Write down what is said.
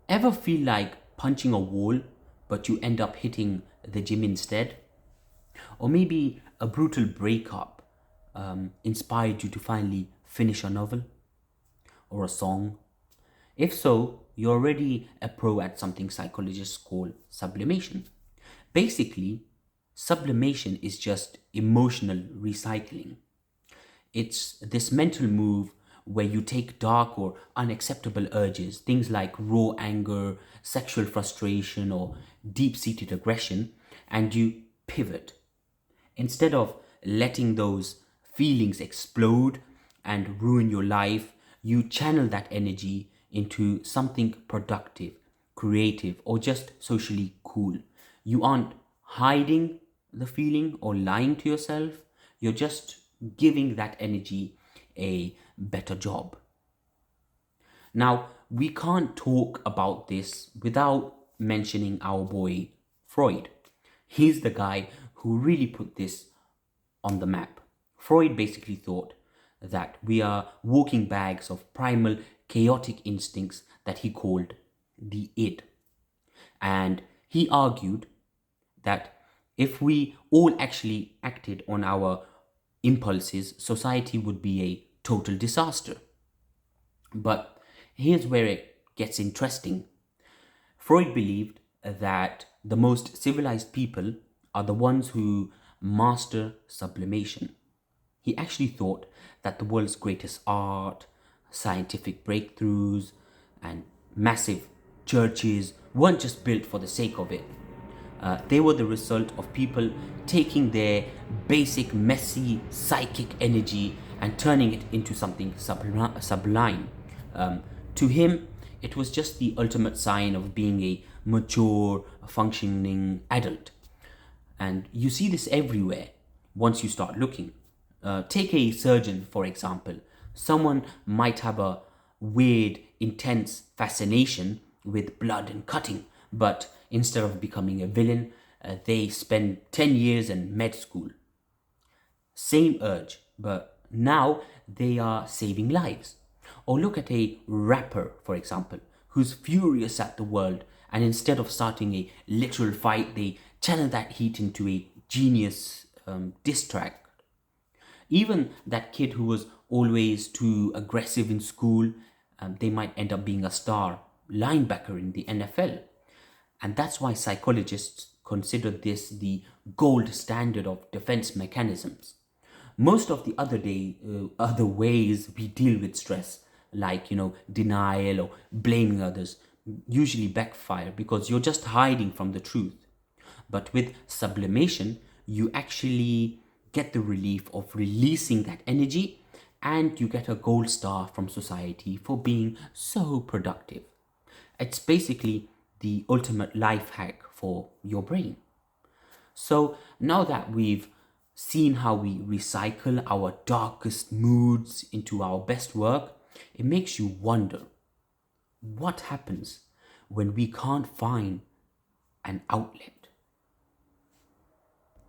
Ever feel like punching a wall, but you end up hitting the gym instead? Or maybe a brutal breakup inspired you to finally finish a novel or a song? If so, you're already a pro at something psychologists call sublimation. Basically, sublimation is just emotional recycling. It's this mental move where you take dark or unacceptable urges, things like raw anger, sexual frustration, or deep seated aggression, and you pivot. Instead of letting those feelings explode and ruin your life, you channel that energy into something productive, creative, or just socially cool. You aren't hiding the feeling or lying to yourself, you're just giving that energy a better job. Now, we can't talk about this without mentioning our boy Freud. He's the guy who really put this on the map. Freud basically thought that we are walking bags of primal chaotic instincts that he called the id. And he argued that if we all actually acted on our impulses, society would be a total disaster. But here's where it gets interesting. Freud believed that the most civilized people are the ones who master sublimation. He actually thought that the world's greatest art, scientific breakthroughs, and massive churches weren't just built for the sake of it. They were the result of people taking their basic, messy, psychic energy and turning it into something sublime. To him, it was just the ultimate sign of being a mature, functioning adult. And you see this everywhere once you start looking. Take a surgeon, for example. Someone might have a weird, intense fascination with blood and cutting, but instead of becoming a villain, they spend 10 years in med school. Same urge, but now they are saving lives. Or look at a rapper, for example, who's furious at the world, and instead of starting a literal fight, they channel that heat into a genius diss track. Even that kid who was always too aggressive in school, they might end up being a star linebacker in the NFL. And that's why psychologists consider this the gold standard of defense mechanisms. Most of the other ways we deal with stress, like denial or blaming others, usually backfire because you're just hiding from the truth. But with sublimation, you actually get the relief of releasing that energy, and you get a gold star from society for being so productive. It's basically the ultimate life hack for your brain. So now that we've seen how we recycle our darkest moods into our best work, it makes you wonder what happens when we can't find an outlet.